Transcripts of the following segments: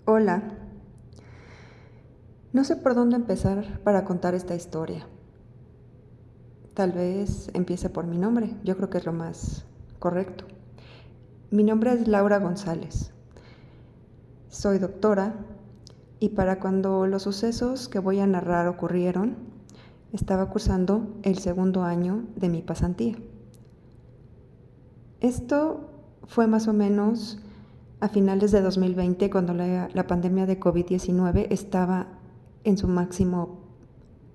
Hola, no sé por dónde empezar para contar esta historia. Tal vez empiece por mi nombre, yo creo que es lo más correcto. Mi nombre es Laura González. Soy doctora y para cuando los sucesos que voy a narrar ocurrieron, estaba cursando el segundo año de mi pasantía. Esto fue más o menos a finales de 2020, cuando la pandemia de COVID-19 estaba en su máximo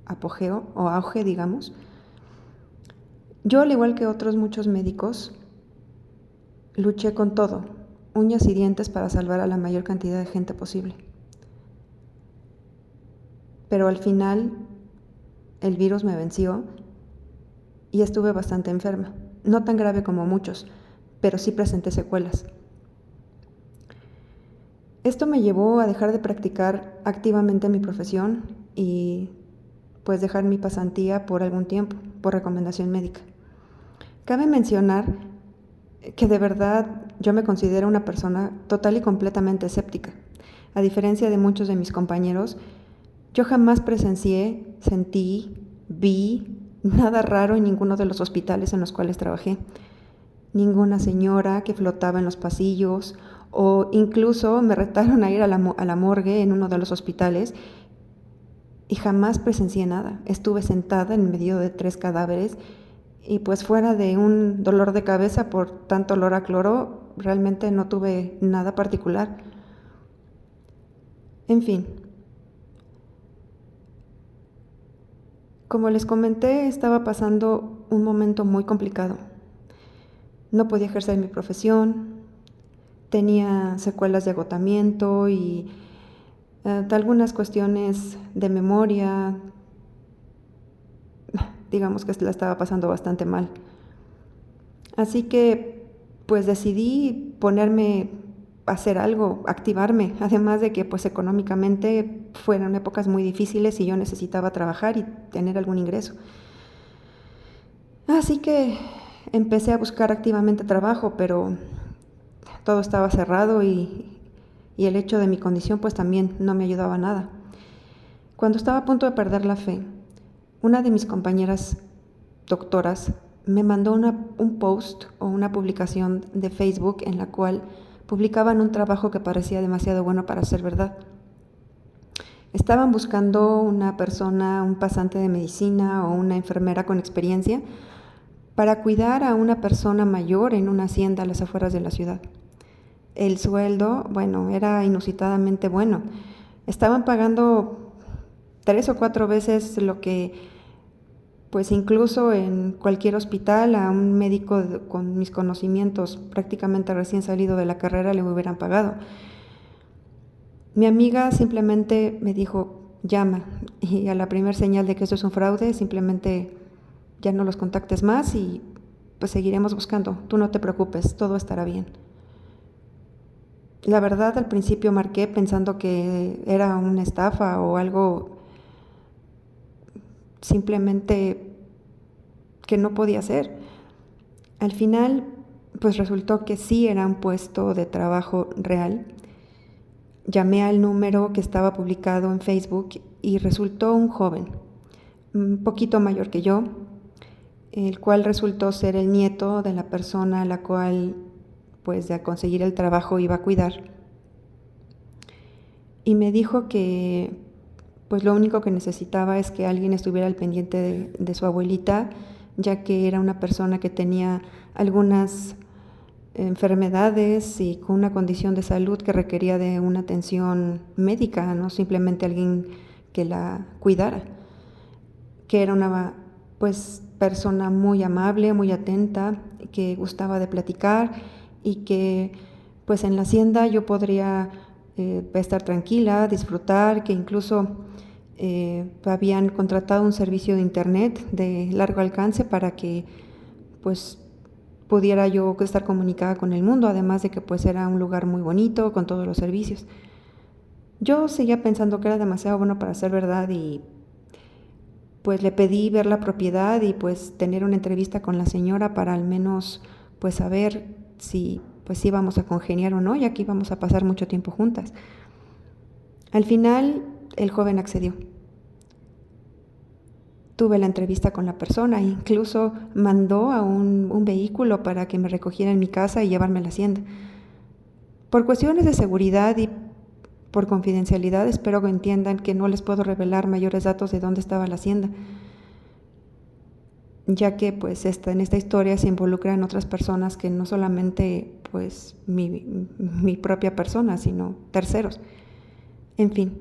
apogeo o auge, digamos. Yo, al igual que otros muchos médicos, luché con todo, uñas y dientes para salvar a la mayor cantidad de gente posible. Pero al final el virus me venció y estuve bastante enferma. No tan grave como muchos, pero sí presenté secuelas. Esto me llevó a dejar de practicar activamente mi profesión y pues dejar mi pasantía por algún tiempo, por recomendación médica. Cabe mencionar que de verdad yo me considero una persona total y completamente escéptica. A diferencia de muchos de mis compañeros, yo jamás presencié, sentí, vi nada raro en ninguno de los hospitales en los cuales trabajé. Ninguna señora que flotaba en los pasillos, o incluso me retaron a ir a la morgue en uno de los hospitales y jamás presencié nada. Estuve sentada en medio de 3 cadáveres y pues fuera de un dolor de cabeza por tanto olor a cloro, realmente no tuve nada particular. En fin, como les comenté, estaba pasando un momento muy complicado. No podía ejercer mi profesión, tenía secuelas de agotamiento y algunas cuestiones de memoria. Digamos que la estaba pasando bastante mal. Así que pues decidí ponerme a hacer algo, activarme, además de que pues económicamente fueron épocas muy difíciles y yo necesitaba trabajar y tener algún ingreso. Así que empecé a buscar activamente trabajo, pero todo estaba cerrado y el hecho de mi condición pues también no me ayudaba nada. Cuando estaba a punto de perder la fe, una de mis compañeras doctoras me mandó un post o una publicación de Facebook en la cual publicaban un trabajo que parecía demasiado bueno para ser verdad. Estaban buscando una persona, un pasante de medicina o una enfermera con experiencia para cuidar a una persona mayor en una hacienda a las afueras de la ciudad. El sueldo, bueno, era inusitadamente bueno. Estaban pagando 3 o 4 veces lo que pues incluso en cualquier hospital a un médico con mis conocimientos prácticamente recién salido de la carrera le hubieran pagado. Mi amiga simplemente me dijo, llama, y a la primera señal de que esto es un fraude, simplemente ya no los contactes más y pues seguiremos buscando. Tú no te preocupes, todo estará bien. La verdad, al principio marqué pensando que era una estafa o algo simplemente que no podía ser. Al final, pues resultó que sí era un puesto de trabajo real. Llamé al número que estaba publicado en Facebook y resultó un joven, un poquito mayor que yo, el cual resultó ser el nieto de la persona a la cual, pues de conseguir el trabajo iba a cuidar. Y me dijo que pues lo único que necesitaba es que alguien estuviera al pendiente de su abuelita, ya que era una persona que tenía algunas enfermedades y con una condición de salud que requería de una atención médica, no simplemente alguien que la cuidara, que era una pues persona muy amable, muy atenta, que gustaba de platicar y que pues en la hacienda yo podría estar tranquila, disfrutar, que incluso habían contratado un servicio de internet de largo alcance para que pues pudiera yo estar comunicada con el mundo, además de que pues era un lugar muy bonito con todos los servicios. Yo seguía pensando que era demasiado bueno para ser verdad y pues le pedí ver la propiedad y pues tener una entrevista con la señora para al menos pues saber si pues íbamos a congeniar o no, ya que íbamos a pasar mucho tiempo juntas. Al final, el joven accedió. Tuve la entrevista con la persona e incluso mandó a un vehículo para que me recogiera en mi casa y llevarme a la hacienda. Por cuestiones de seguridad y por confidencialidad, espero que entiendan que no les puedo revelar mayores datos de dónde estaba la hacienda, ya que pues en esta historia se involucran otras personas que no solamente pues mi propia persona, sino terceros. En fin,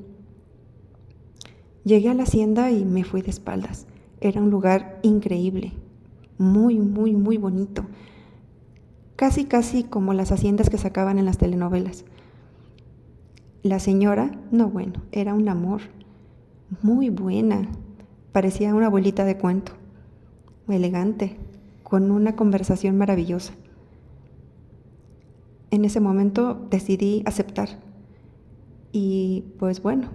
llegué a la hacienda y me fui de espaldas. Era un lugar increíble, muy, muy, muy bonito. Casi, casi como las haciendas que sacaban en las telenovelas. La señora, no bueno, era un amor, muy buena. Parecía una abuelita de cuento, elegante, con una conversación maravillosa. En ese momento decidí aceptar. Y pues bueno,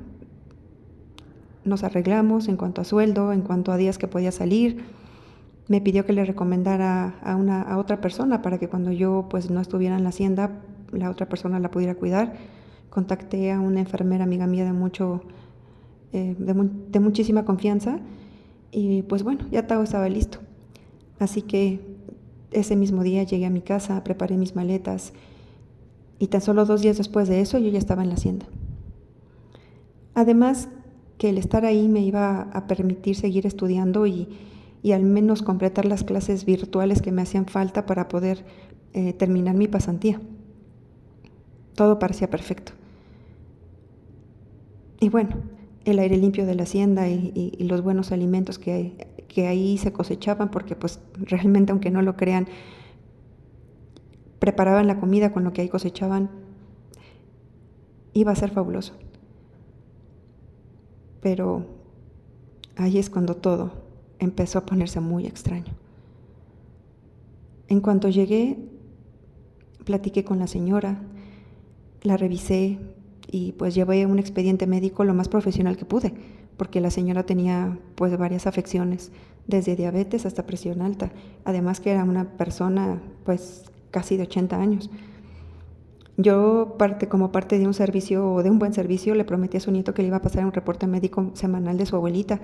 nos arreglamos en cuanto a sueldo, en cuanto a días que podía salir. Me pidió que le recomendara a otra persona para que cuando yo pues no estuviera en la hacienda, la otra persona la pudiera cuidar. Contacté a una enfermera amiga mía de muchísima confianza y pues bueno, ya todo estaba listo. Así que ese mismo día llegué a mi casa, preparé mis maletas y tan solo 2 días después de eso yo ya estaba en la hacienda. Además que el estar ahí me iba a permitir seguir estudiando y al menos completar las clases virtuales que me hacían falta para poder terminar mi pasantía. Todo parecía perfecto. Y bueno, el aire limpio de la hacienda y los buenos alimentos que ahí se cosechaban, porque pues realmente, aunque no lo crean, preparaban la comida con lo que ahí cosechaban, iba a ser fabuloso. Pero ahí es cuando todo empezó a ponerse muy extraño. En cuanto llegué, platiqué con la señora, la revisé y pues llevé un expediente médico lo más profesional que pude, porque la señora tenía pues varias afecciones, desde diabetes hasta presión alta, además que era una persona pues casi de 80 años. Yo, como parte de un servicio o de un buen servicio, le prometí a su nieto que le iba a pasar un reporte médico semanal de su abuelita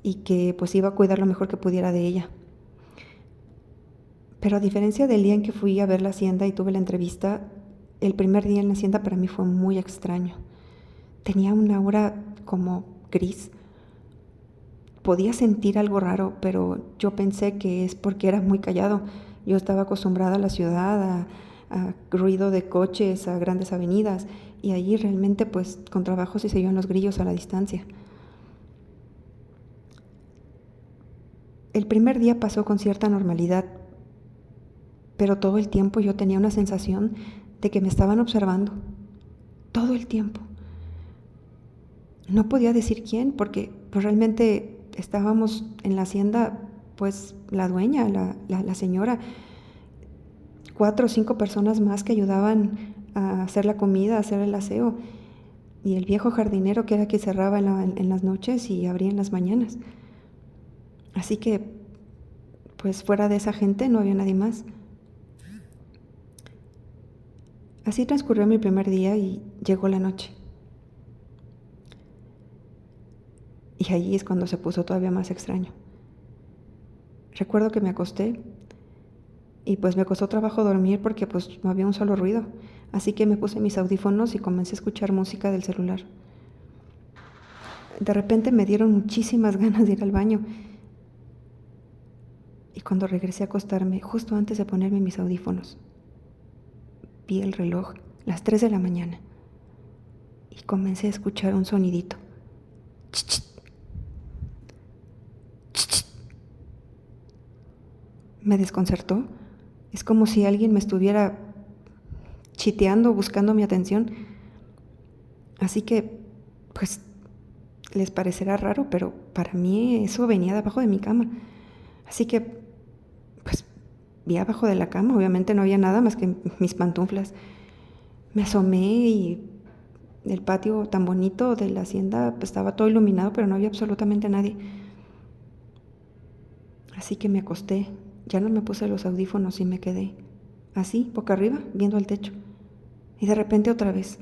y que pues iba a cuidar lo mejor que pudiera de ella. Pero a diferencia del día en que fui a ver la hacienda y tuve la entrevista, el primer día en la hacienda para mí fue muy extraño. Tenía una aura como gris. Podía sentir algo raro, pero yo pensé que es porque era muy callado. Yo estaba acostumbrada a la ciudad, a ruido de coches, a grandes avenidas, y allí realmente pues con trabajo sí se oían los grillos a la distancia. El primer día pasó con cierta normalidad, pero todo el tiempo yo tenía una sensación de que me estaban observando. Todo el tiempo. No podía decir quién, porque pues realmente estábamos en la hacienda, pues la dueña, la señora, 4 o 5 personas más que ayudaban a hacer la comida, a hacer el aseo, y el viejo jardinero que era quien cerraba en las noches y abría en las mañanas. Así que, pues fuera de esa gente no había nadie más. Así transcurrió mi primer día y llegó la noche. Y allí es cuando se puso todavía más extraño. Recuerdo que me acosté y pues me costó trabajo dormir porque pues no había un solo ruido. Así que me puse mis audífonos y comencé a escuchar música del celular. De repente me dieron muchísimas ganas de ir al baño. Y cuando regresé a acostarme, justo antes de ponerme mis audífonos, vi el reloj, las 3 de la mañana, y comencé a escuchar un sonidito. Me desconcertó. Es como si alguien me estuviera chiteando, buscando mi atención. Así que, pues, les parecerá raro, pero para mí eso venía de abajo de mi cama. Así que, pues, vi abajo de la cama. Obviamente no había nada más que mis pantuflas. Me asomé y el patio tan bonito de la hacienda pues, estaba todo iluminado, pero no había absolutamente nadie. Así que me acosté. Ya no me puse los audífonos y me quedé así, boca arriba, viendo al techo. Y de repente otra vez.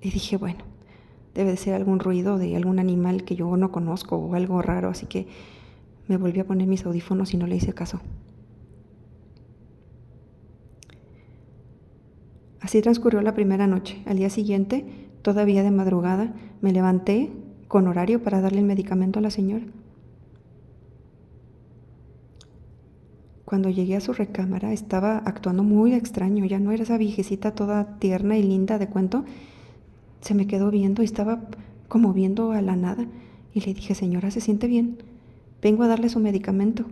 Y dije, bueno, debe de ser algún ruido de algún animal que yo no conozco o algo raro, así que me volví a poner mis audífonos y no le hice caso. Así transcurrió la primera noche. Al día siguiente, todavía de madrugada, me levanté con horario para darle el medicamento a la señora. Cuando llegué a su recámara, estaba actuando muy extraño. Ya no era esa viejecita toda tierna y linda de cuento. Se me quedó viendo y estaba como viendo a la nada. Y le dije, señora, ¿se siente bien? Vengo a darle su medicamento.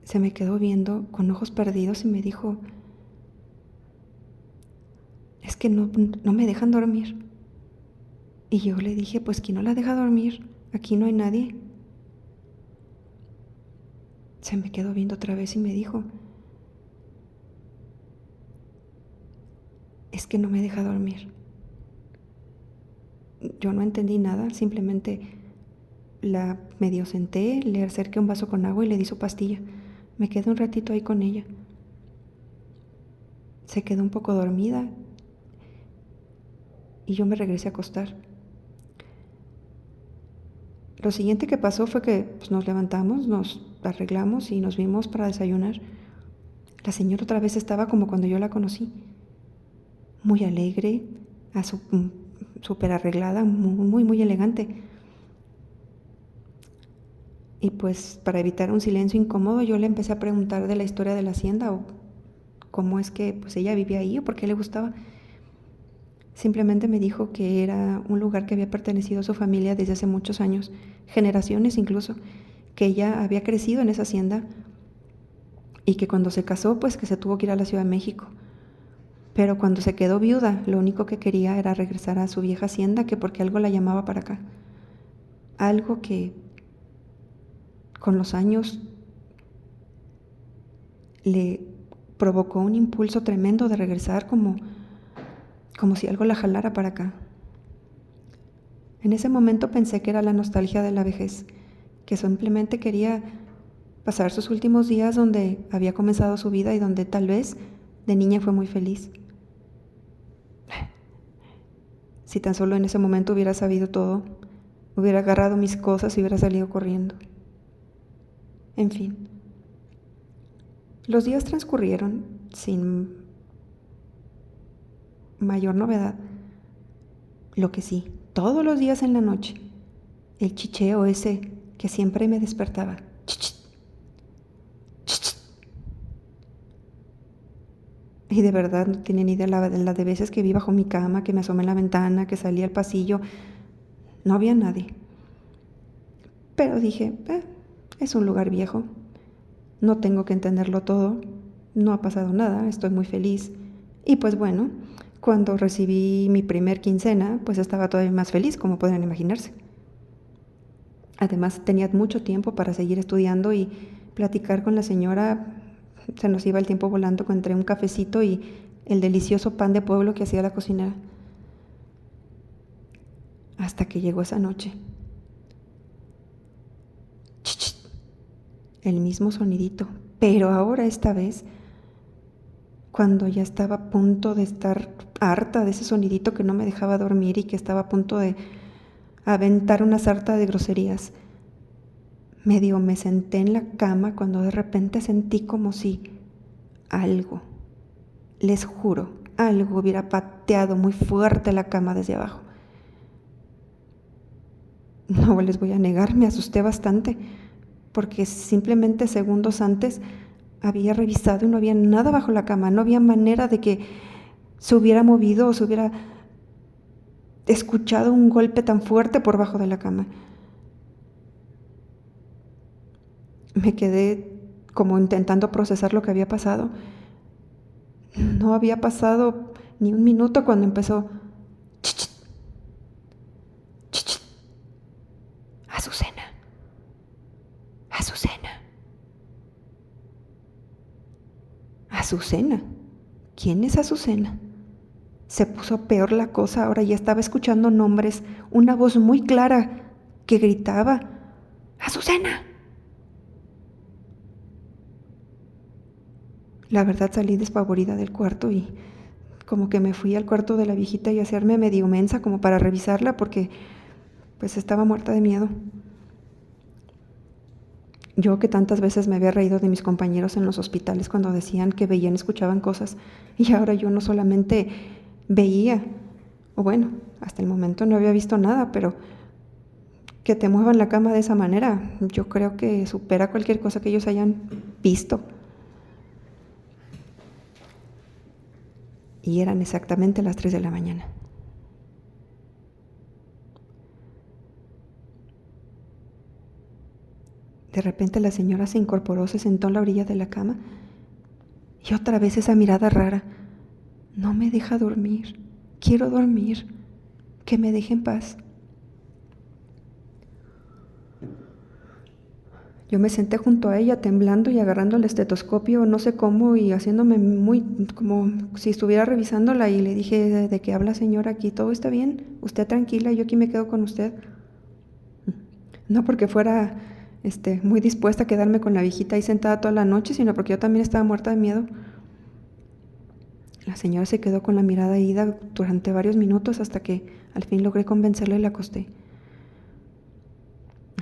Se me quedó viendo con ojos perdidos y me dijo, es que no me dejan dormir. Y yo le dije, pues ¿quién no la deja dormir? Aquí no hay nadie. Se me quedó viendo otra vez y me dijo, es que no me deja dormir. Yo no entendí nada, simplemente la medio senté, le acerqué un vaso con agua y le di su pastilla. Me quedé un ratito ahí con ella. Se quedó un poco dormida y yo me regresé a acostar. Lo siguiente que pasó fue que nos levantamos, nos arreglamos y nos vimos para desayunar. La señora otra vez estaba como cuando yo la conocí, muy alegre, súper arreglada, muy elegante. Y pues para evitar un silencio incómodo yo le empecé a preguntar de la historia de la hacienda o cómo es que pues ella vivía ahí o por qué le gustaba. Simplemente me dijo que era un lugar que había pertenecido a su familia desde hace muchos años, generaciones incluso, que ella había crecido en esa hacienda y que cuando se casó pues que se tuvo que ir a la Ciudad de México. Pero cuando se quedó viuda, lo único que quería era regresar a su vieja hacienda, que porque algo la llamaba para acá. Algo que con los años le provocó un impulso tremendo de regresar como si algo la jalara para acá. En ese momento pensé que era la nostalgia de la vejez, que simplemente quería pasar sus últimos días donde había comenzado su vida y donde tal vez de niña fue muy feliz. Si tan solo en ese momento hubiera sabido todo, hubiera agarrado mis cosas y hubiera salido corriendo. En fin, los días transcurrieron sin mayor novedad. Lo que sí, todos los días en la noche, el chicheo ese que siempre me despertaba. Chichit, chichit. Y de verdad no tenía ni idea la de veces que vi bajo mi cama, que me asomé en la ventana, que salí al pasillo. No había nadie. Pero dije, es un lugar viejo. No tengo que entenderlo todo. No ha pasado nada, estoy muy feliz. Y pues bueno, cuando recibí mi primer quincena, pues estaba todavía más feliz, como podrán imaginarse. Además, tenía mucho tiempo para seguir estudiando y platicar con la señora. Se nos iba el tiempo volando entre un cafecito y el delicioso pan de pueblo que hacía la cocinera. Hasta que llegó esa noche. Ch-ch-ch. El mismo sonidito, pero ahora esta vez, cuando ya estaba a punto de estar harta de ese sonidito que no me dejaba dormir y que estaba a punto de aventar una sarta de groserías, medio me senté en la cama cuando de repente sentí como si algo, les juro, algo hubiera pateado muy fuerte la cama desde abajo. No les voy a negar, me asusté bastante, porque simplemente segundos antes había revisado y no había nada bajo la cama, no había manera de que se hubiera movido o se hubiera escuchado un golpe tan fuerte por bajo de la cama. Me quedé como intentando procesar lo que había pasado. No había pasado ni un minuto cuando empezó. Chichit, chichit. Azucena, Azucena, Azucena. ¿Quién es Azucena? Se puso peor la cosa, ahora ya estaba escuchando nombres, una voz muy clara que gritaba, ¡Azucena! La verdad salí despavorida del cuarto y como que me fui al cuarto de la viejita y hacerme medio mensa como para revisarla porque pues estaba muerta de miedo. Yo que tantas veces me había reído de mis compañeros en los hospitales cuando decían que veían, escuchaban cosas, y ahora yo no solamente veía, o bueno, hasta el momento no había visto nada, pero que te muevan la cama de esa manera, yo creo que supera cualquier cosa que ellos hayan visto. Y eran exactamente las 3 de la mañana. De repente la señora se incorporó, se sentó en la orilla de la cama y otra vez esa mirada rara. No me deja dormir, quiero dormir, que me deje en paz. Yo me senté junto a ella temblando y agarrando el estetoscopio, no sé cómo, y haciéndome muy como si estuviera revisándola, y le dije: ¿de qué habla, señora? Aquí todo está bien, usted tranquila, yo aquí me quedo con usted. No porque fuera muy dispuesta a quedarme con la viejita ahí sentada toda la noche, sino porque yo también estaba muerta de miedo. La señora se quedó con la mirada ida durante varios minutos hasta que al fin logré convencerla y la acosté.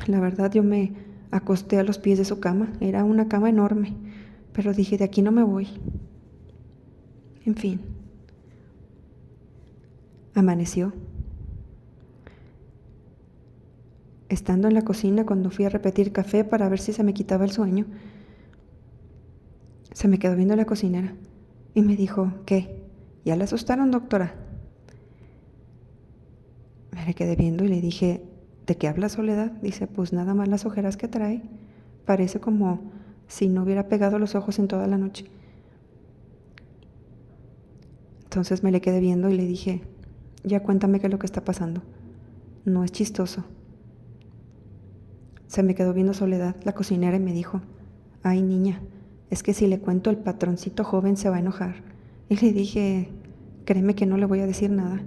La verdad, yo me acosté a los pies de su cama. Era una cama enorme, pero dije: de aquí no me voy. En fin, amaneció. Estando en la cocina, cuando fui a repetir café para ver si se me quitaba el sueño, se me quedó viendo la cocinera y me dijo: ¿qué? ¿Ya la asustaron, doctora? Me le quedé viendo y le dije: ¿de qué habla, Soledad? Dice: pues nada más las ojeras que trae. Parece como si no hubiera pegado los ojos en toda la noche. Entonces me le quedé viendo y le dije: ya cuéntame qué es lo que está pasando. No es chistoso. Se me quedó viendo Soledad, la cocinera, y me dijo: ay, niña, es que si le cuento, el patroncito joven se va a enojar. Y le dije: créeme que no le voy a decir nada.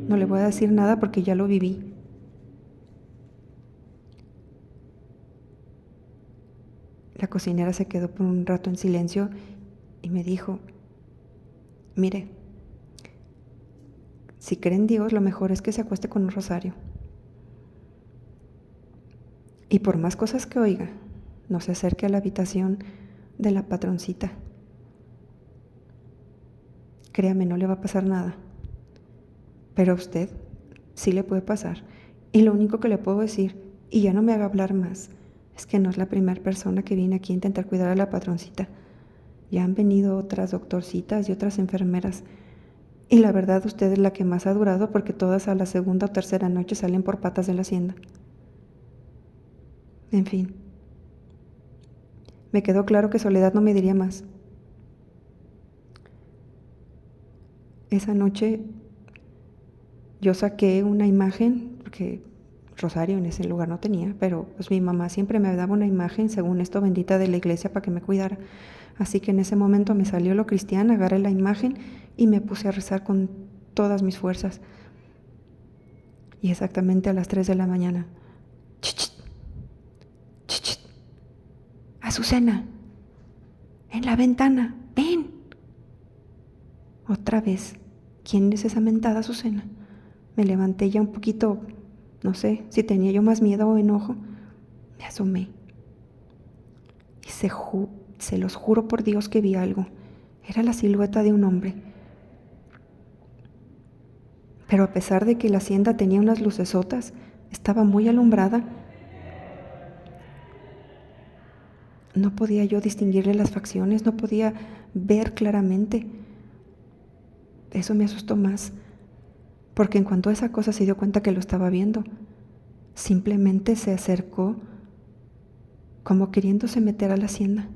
No le voy a decir nada porque ya lo viví. La cocinera se quedó por un rato en silencio y me dijo: mire, si cree en Dios, lo mejor es que se acueste con un rosario. Y por más cosas que oiga, no se acerque a la habitación de la patroncita. Créame, no le va a pasar nada. Pero a usted sí le puede pasar. Y lo único que le puedo decir, y ya no me haga hablar más, es que no es la primera persona que viene aquí a intentar cuidar a la patroncita. Ya han venido otras doctorcitas y otras enfermeras. Y la verdad, usted es la que más ha durado, porque todas a la segunda o tercera noche salen por patas de la hacienda. En fin, me quedó claro que Soledad no me diría más. Esa noche yo saqué una imagen, porque rosario en ese lugar no tenía, pero pues mi mamá siempre me daba una imagen, según esto, bendita de la iglesia, para que me cuidara. Así que en ese momento me salió lo cristiana, agarré la imagen y me puse a rezar con todas mis fuerzas. Y exactamente a las 3 de la mañana: ¡chit! ¡Chit! ¡Azucena! ¡En la ventana! ¡Ven! Otra vez. ¿Quién es esa mentada Azucena? Me levanté ya un poquito, no sé si tenía yo más miedo o enojo. Me asomé. Y se los juro por Dios que vi algo. Era la silueta de un hombre. Pero a pesar de que la hacienda tenía unas lucesotas, estaba muy alumbrada. No podía yo distinguirle las facciones, no podía ver claramente. Eso me asustó más, porque en cuanto esa cosa se dio cuenta que lo estaba viendo, simplemente se acercó como queriéndose meter a la hacienda.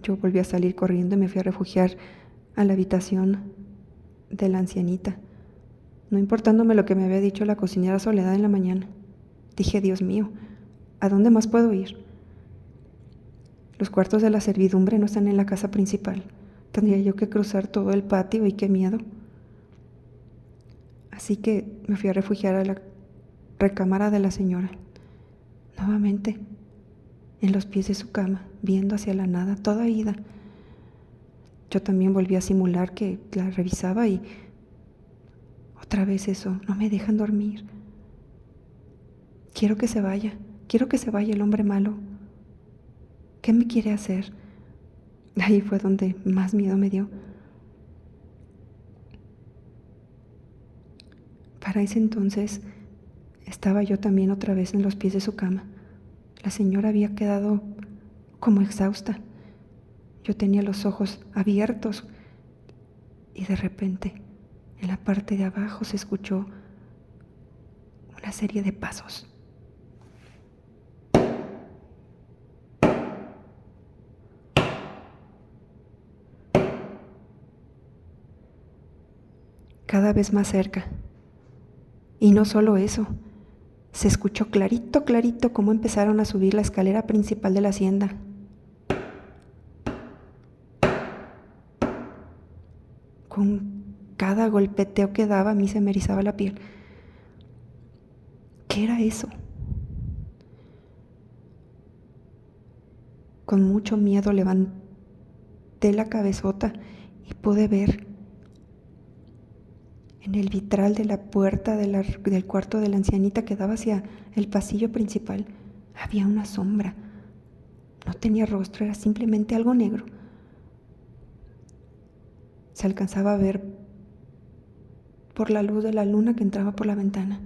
Yo volví a salir corriendo y me fui a refugiar a la habitación de la ancianita, no importándome lo que me había dicho la cocinera Soledad en la mañana. Dije: Dios mío, ¿a dónde más puedo ir? Los cuartos de la servidumbre no están en la casa principal. Tendría yo que cruzar todo el patio, y qué miedo. Así que me fui a refugiar a la recámara de la señora. Nuevamente, en los pies de su cama, viendo hacia la nada, toda ida. Yo también volví a simular que la revisaba y otra vez eso, no me dejan dormir. Quiero que se vaya el hombre malo. ¿Qué me quiere hacer? Ahí fue donde más miedo me dio. Para ese entonces estaba yo también otra vez en los pies de su cama. La señora había quedado como exhausta. Yo tenía los ojos abiertos y de repente en la parte de abajo se escuchó una serie de pasos. Cada vez más cerca. Y no solo eso, se escuchó clarito, clarito cómo empezaron a subir la escalera principal de la hacienda. Con cada golpeteo que daba a mí se me erizaba la piel. ¿Qué era eso? Con mucho miedo levanté la cabezota y pude ver en el vitral de la puerta del cuarto de la ancianita que daba hacia el pasillo principal. Había una sombra. No tenía rostro, era simplemente algo negro. Se alcanzaba a ver por la luz de la luna que entraba por la ventana.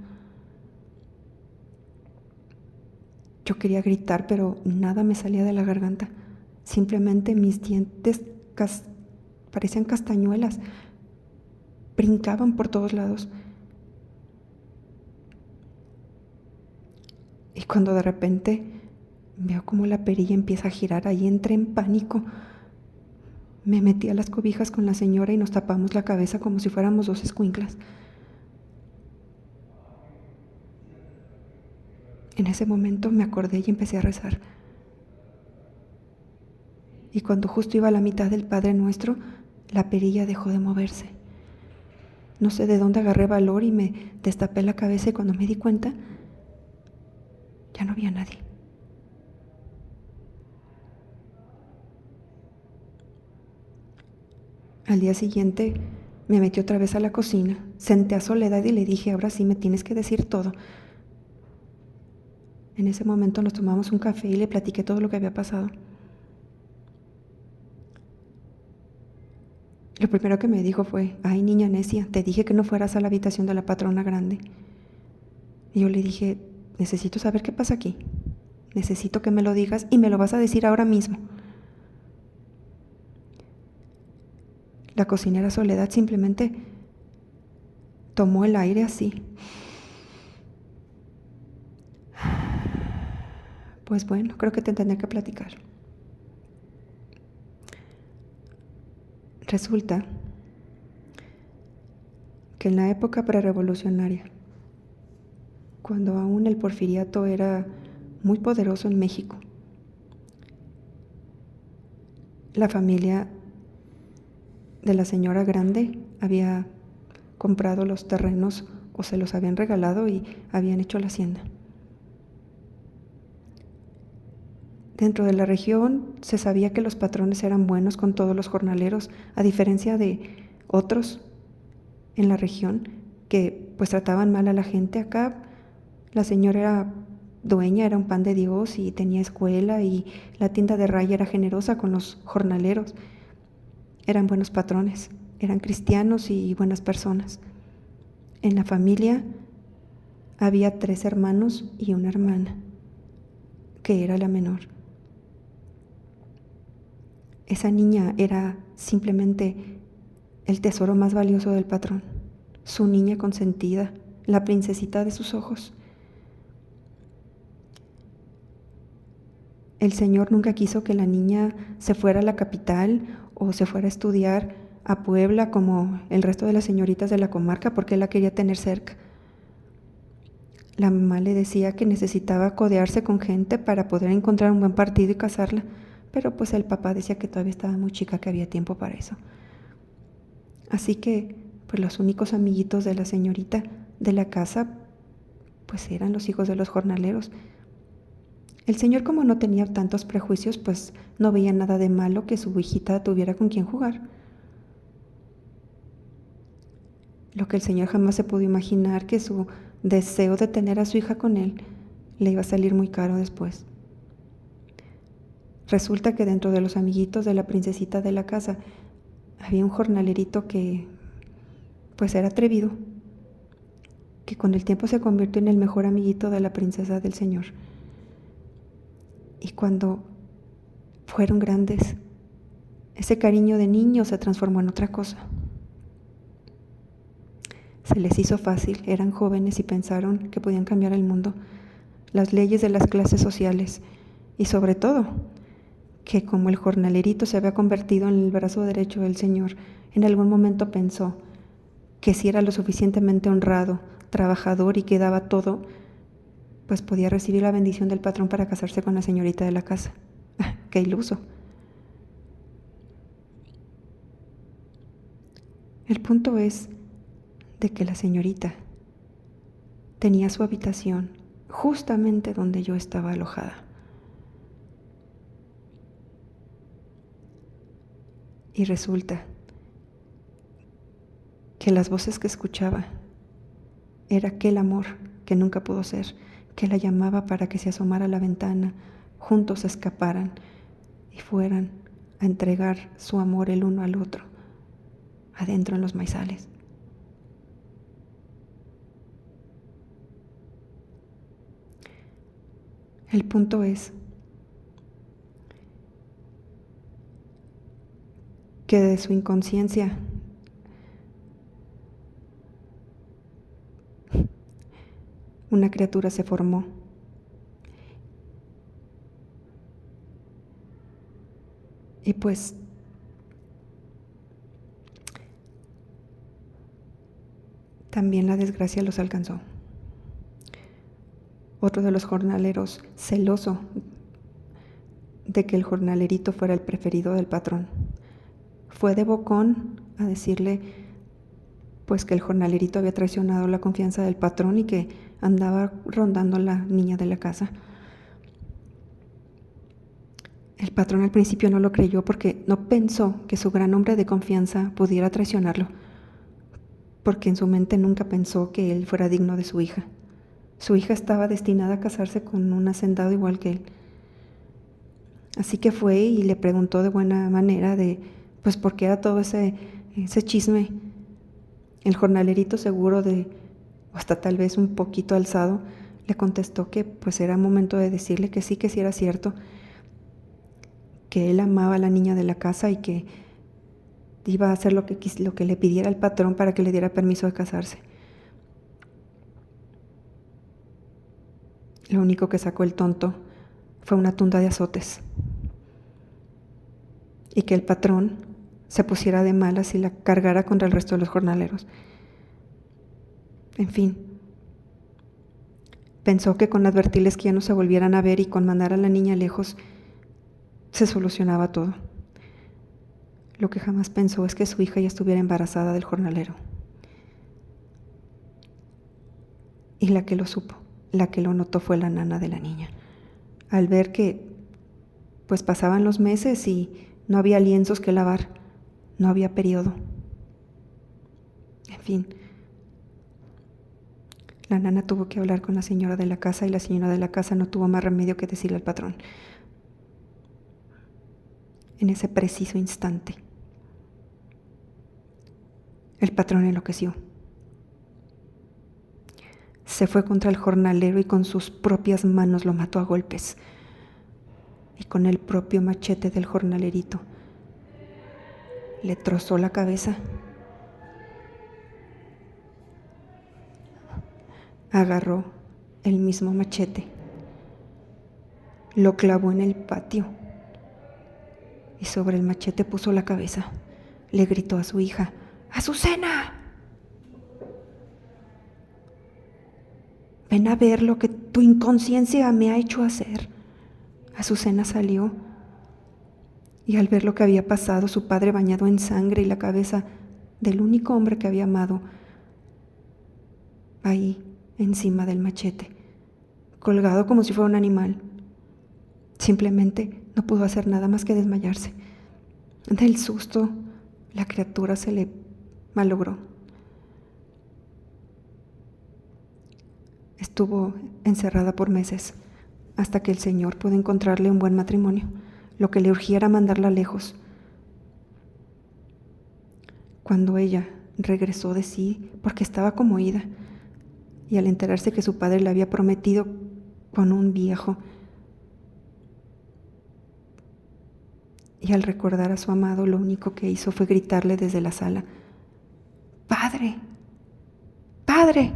Yo quería gritar, pero nada me salía de la garganta. Simplemente mis dientes parecían castañuelas. Brincaban por todos lados. Y cuando de repente veo como la perilla empieza a girar, ahí entré en pánico. Me metí a las cobijas con la señora y nos tapamos la cabeza como si fuéramos dos escuinclas. En ese momento me acordé y empecé a rezar. Y cuando justo iba a la mitad del Padre Nuestro, la perilla dejó de moverse. No sé de dónde agarré valor y me destapé la cabeza y cuando me di cuenta, ya no había nadie. Al día siguiente me metí otra vez a la cocina, senté a Soledad y le dije, ahora sí me tienes que decir todo. En ese momento nos tomamos un café y le platiqué todo lo que había pasado. Lo primero que me dijo fue, ay niña necia, te dije que no fueras a la habitación de la patrona grande. Y yo le dije, necesito saber qué pasa aquí. Necesito que me lo digas y me lo vas a decir ahora mismo. La cocinera Soledad simplemente tomó el aire así. Pues bueno, creo que te tendré que platicar. Resulta que en la época prerevolucionaria, cuando aún el porfiriato era muy poderoso en México, la familia de la señora Grande había comprado los terrenos o se los habían regalado y habían hecho la hacienda. Dentro de la región se sabía que los patrones eran buenos con todos los jornaleros, a diferencia de otros en la región que pues trataban mal a la gente. Acá la señora era dueña, era un pan de Dios y tenía escuela y la tienda de raya era generosa con los jornaleros. Eran buenos patrones, eran cristianos y buenas personas. En la familia había 3 hermanos y una hermana, que era la menor. Esa niña era simplemente el tesoro más valioso del patrón, su niña consentida, la princesita de sus ojos. El Señor nunca quiso que la niña se fuera a la capital o se fuera a estudiar a Puebla como el resto de las señoritas de la comarca, porque él la quería tener cerca. La mamá le decía que necesitaba codearse con gente para poder encontrar un buen partido y casarla, pero pues el papá decía que todavía estaba muy chica, que había tiempo para eso. Así que pues los únicos amiguitos de la señorita de la casa pues eran los hijos de los jornaleros. El señor, como no tenía tantos prejuicios, pues no veía nada de malo que su hijita tuviera con quien jugar. Lo que el señor jamás se pudo imaginar, que su deseo de tener a su hija con él le iba a salir muy caro después. Resulta que dentro de los amiguitos de la princesita de la casa había un jornalerito que pues era atrevido, que con el tiempo se convirtió en el mejor amiguito de la princesa del señor. Y cuando fueron grandes, ese cariño de niño se transformó en otra cosa. Se les hizo fácil, eran jóvenes y pensaron que podían cambiar el mundo, las leyes de las clases sociales y sobre todo que como el jornalerito se había convertido en el brazo derecho del señor, en algún momento pensó que si era lo suficientemente honrado, trabajador y que daba todo, pues podía recibir la bendición del patrón para casarse con la señorita de la casa. ¡Qué iluso! El punto es de que la señorita tenía su habitación justamente donde yo estaba alojada. Y resulta que las voces que escuchaba era aquel amor que nunca pudo ser, que la llamaba para que se asomara a la ventana, juntos se escaparan y fueran a entregar su amor el uno al otro, adentro en los maizales. El punto es que de su inconsciencia una criatura se formó. Y pues también la desgracia los alcanzó. Otro de los jornaleros, celoso de que el jornalerito fuera el preferido del patrón, fue de bocón a decirle pues que el jornalerito había traicionado la confianza del patrón y que andaba rondando a la niña de la casa. El patrón al principio no lo creyó porque no pensó que su gran hombre de confianza pudiera traicionarlo, porque en su mente nunca pensó que él fuera digno de su hija. Su hija estaba destinada a casarse con un hacendado igual que él. Así que fue y le preguntó de buena manera pues por qué era todo ese chisme. El jornalerito, seguro de, o hasta tal vez un poquito alzado, le contestó que pues era momento de decirle que sí era cierto, que él amaba a la niña de la casa y que iba a hacer lo que le pidiera el patrón para que le diera permiso de casarse. Lo único que sacó el tonto fue una tunda de azotes, y que el patrón se pusiera de malas y la cargara contra el resto de los jornaleros. En fin, pensó que con advertirles que ya no se volvieran a ver y con mandar a la niña lejos se solucionaba todo. Lo que jamás pensó es que su hija ya estuviera embarazada del jornalero. Y la que lo supo, la que lo notó, fue la nana de la niña. Al ver que pues pasaban los meses y no había lienzos que lavar, no había periodo. En fin, la nana tuvo que hablar con la señora de la casa y la señora de la casa no tuvo más remedio que decirle al patrón. En ese preciso instante, el patrón enloqueció. Se fue contra el jornalero y con sus propias manos lo mató a golpes. Y con el propio machete del jornalerito le trozó la cabeza. Agarró el mismo machete, lo clavó en el patio y sobre el machete puso la cabeza. Le gritó a su hija: ¡Azucena! Ven a ver lo que tu inconsciencia me ha hecho hacer. Azucena salió y al ver lo que había pasado, su padre bañado en sangre y la cabeza del único hombre que había amado ahí encima del machete, colgado como si fuera un animal, Simplemente no pudo hacer nada más que desmayarse. Del susto, la criatura se le malogró. Estuvo encerrada por meses, hasta que el Señor pudo encontrarle un buen matrimonio. Lo que le urgía era mandarla lejos. Cuando ella regresó de sí, porque estaba conmovida, y al enterarse que su padre le había prometido con un viejo, y al recordar a su amado, lo único que hizo fue gritarle desde la sala: ¡Padre! ¡Padre!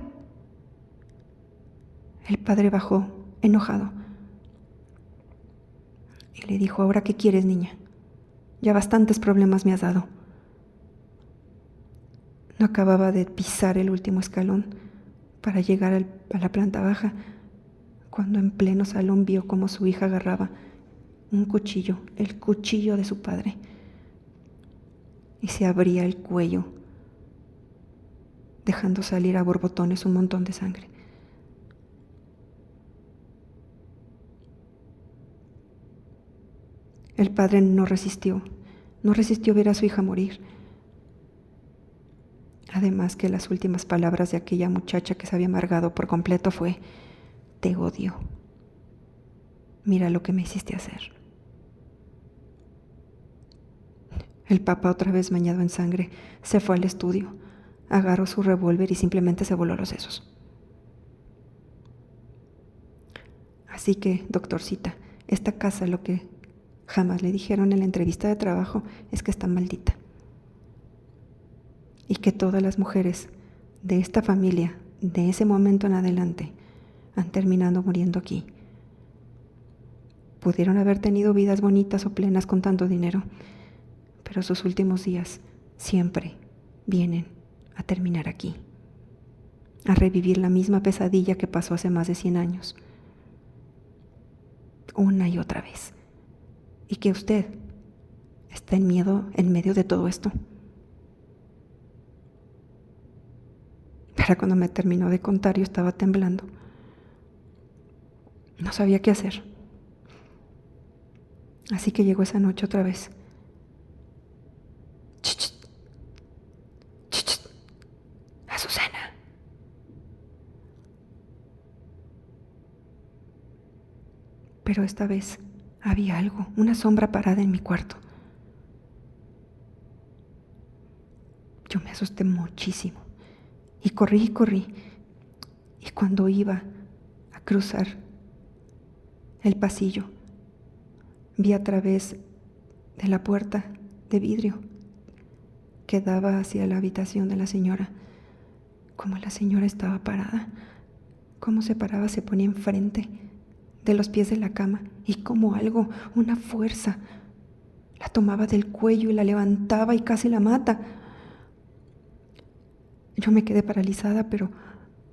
El padre bajó, enojado, y le dijo: ¿Ahora qué quieres, niña? Ya bastantes problemas me has dado. No acababa de pisar el último escalón para llegar a la planta baja, cuando en pleno salón vio cómo su hija agarraba un cuchillo, el cuchillo de su padre, y se abría el cuello, dejando salir a borbotones un montón de sangre. El padre no resistió ver a su hija morir. Además que las últimas palabras de aquella muchacha que se había amargado por completo fue: te odio. Mira lo que me hiciste hacer. El papá, otra vez bañado en sangre, se fue al estudio, agarró su revólver y simplemente se voló los sesos. Así que, doctorcita, esta casa, lo que jamás le dijeron en la entrevista de trabajo, es que está maldita. Y que todas las mujeres de esta familia, de ese momento en adelante, han terminado muriendo aquí. Pudieron haber tenido vidas bonitas o plenas con tanto dinero, pero sus últimos días siempre vienen a terminar aquí, a revivir la misma pesadilla que pasó hace más de 100 años, una y otra vez. Y que usted está en medio de todo esto. Para cuando me terminó de contar, yo estaba temblando. No sabía qué hacer. Así que llegó esa noche otra vez. Azucena. Pero esta vez había algo, una sombra parada en mi cuarto. Yo me asusté muchísimo y corrí. Y cuando iba a cruzar el pasillo, vi a través de la puerta de vidrio que daba hacia la habitación de la señora, cómo la señora estaba parada, cómo se paraba, se ponía enfrente de los pies de la cama, y como algo, una fuerza, la tomaba del cuello y la levantaba y casi la mata. Yo me quedé paralizada, pero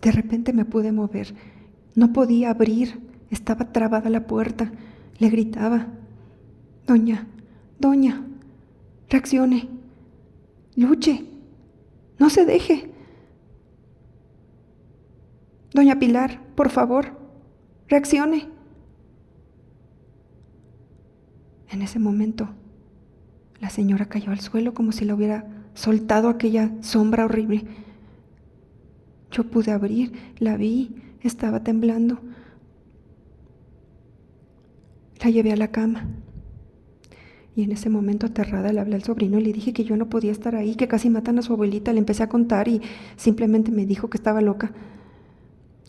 de repente me pude mover. No podía abrir, estaba trabada la puerta. Le gritaba: Doña, reaccione, luche, no se deje. Doña Pilar, por favor, reaccione. En ese momento, la señora cayó al suelo como si la hubiera soltado aquella sombra horrible. Yo pude abrir, la vi, estaba temblando. La llevé a la cama. Y en ese momento, aterrada, le hablé al sobrino y le dije que yo no podía estar ahí, que casi matan a su abuelita. Le empecé a contar y simplemente me dijo que estaba loca.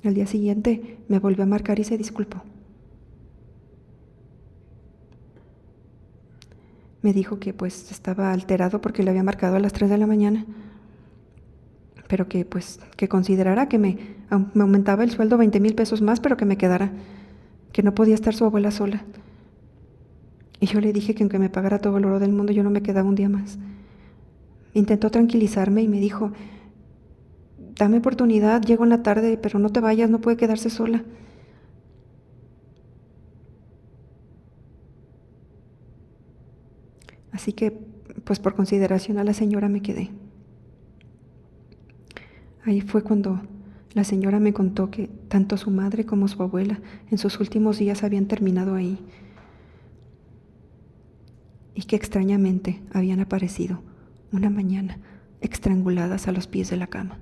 Al día siguiente me volvió a marcar y se disculpó. Me dijo que pues estaba alterado porque le había marcado a las 3 de la mañana, pero que pues que considerara que me aumentaba el sueldo 20,000 pesos más, pero que me quedara, que no podía estar su abuela sola. Y yo le dije que aunque me pagara todo el oro del mundo, yo no me quedaba un día más. Intentó tranquilizarme y me dijo: dame oportunidad, llego en la tarde, pero no te vayas, no puede quedarse sola. Así que, pues por consideración a la señora me quedé. Ahí fue cuando la señora me contó que tanto su madre como su abuela en sus últimos días habían terminado ahí. y que extrañamente habían aparecido una mañana estranguladas a los pies de la cama.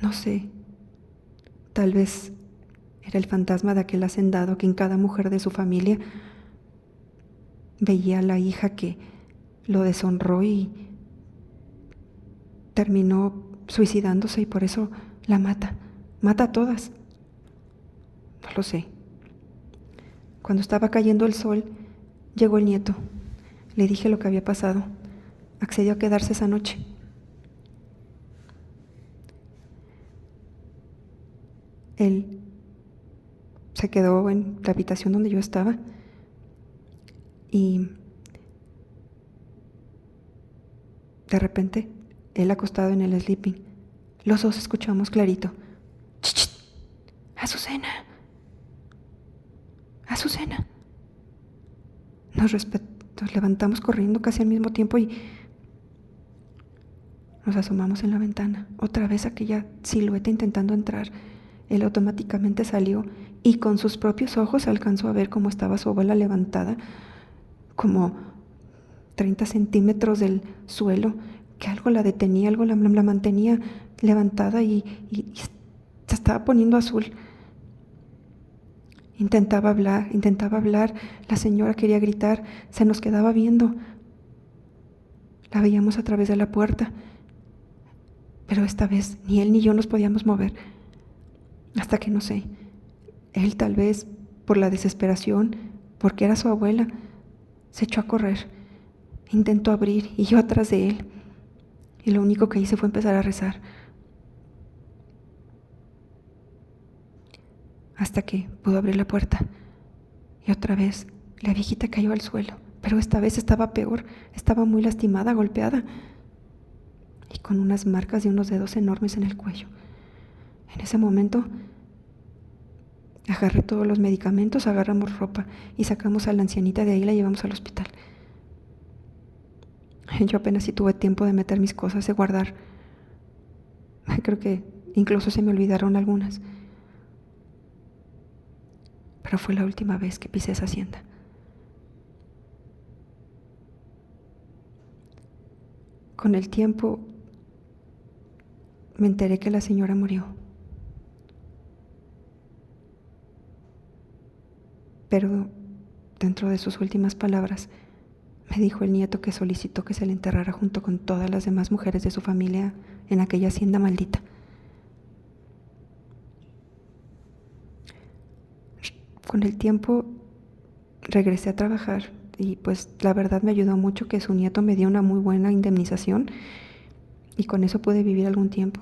No sé, tal vez era el fantasma de aquel hacendado que en cada mujer de su familia veía a la hija que lo deshonró y terminó suicidándose y por eso la mata a todas. No lo sé. Cuando estaba cayendo el sol, llegó el nieto. Le dije lo que había pasado. Accedió a quedarse esa noche. Él se quedó en la habitación donde yo estaba y de repente, él acostado en el sleeping, los dos escuchamos clarito: ¡Ch, ch! ¡Azucena! ¡Azucena! Nos levantamos corriendo casi al mismo tiempo y nos asomamos en la ventana. Otra vez aquella silueta intentando entrar. Él automáticamente salió y con sus propios ojos alcanzó a ver cómo estaba su abuela levantada, como 30 centímetros del suelo, que algo la detenía, algo la mantenía levantada y se estaba poniendo azul. Intentaba hablar, la señora quería gritar, se nos quedaba viendo. La veíamos a través de la puerta, pero esta vez ni él ni yo nos podíamos mover. Hasta que no sé, él tal vez por la desesperación, porque era su abuela, se echó a correr. Intentó abrir y yo atrás de él. Y lo único que hice fue empezar a rezar. Hasta que pudo abrir la puerta. Y otra vez la viejita cayó al suelo. Pero esta vez estaba peor. Estaba muy lastimada, golpeada. Y con unas marcas de unos dedos enormes en el cuello. En ese momento agarré todos los medicamentos, agarramos ropa y sacamos a la ancianita de ahí y la llevamos al hospital. Yo apenas sí tuve tiempo de meter mis cosas, de guardar. Creo que incluso se me olvidaron algunas. Pero fue la última vez que pisé esa hacienda. Con el tiempo me enteré que la señora murió. Pero dentro de sus últimas palabras me dijo el nieto que solicitó que se le enterrara junto con todas las demás mujeres de su familia en aquella hacienda maldita. Con el tiempo regresé a trabajar y pues la verdad me ayudó mucho que su nieto me dio una muy buena indemnización y con eso pude vivir algún tiempo.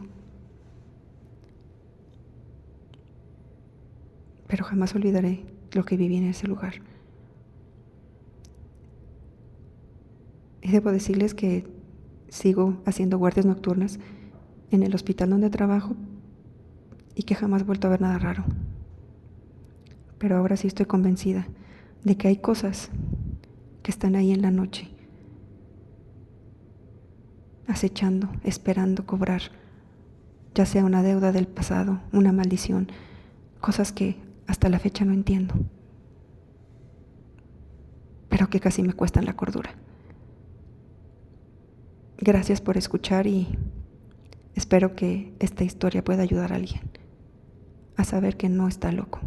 Pero jamás olvidaré lo que viví en ese lugar. Y debo decirles que sigo haciendo guardias nocturnas en el hospital donde trabajo y que jamás he vuelto a ver nada raro. Pero ahora sí estoy convencida de que hay cosas que están ahí en la noche, acechando, esperando cobrar, ya sea una deuda del pasado, una maldición, cosas que hasta la fecha no entiendo, pero que casi me cuestan la cordura. Gracias por escuchar y espero que esta historia pueda ayudar a alguien a saber que no está loco.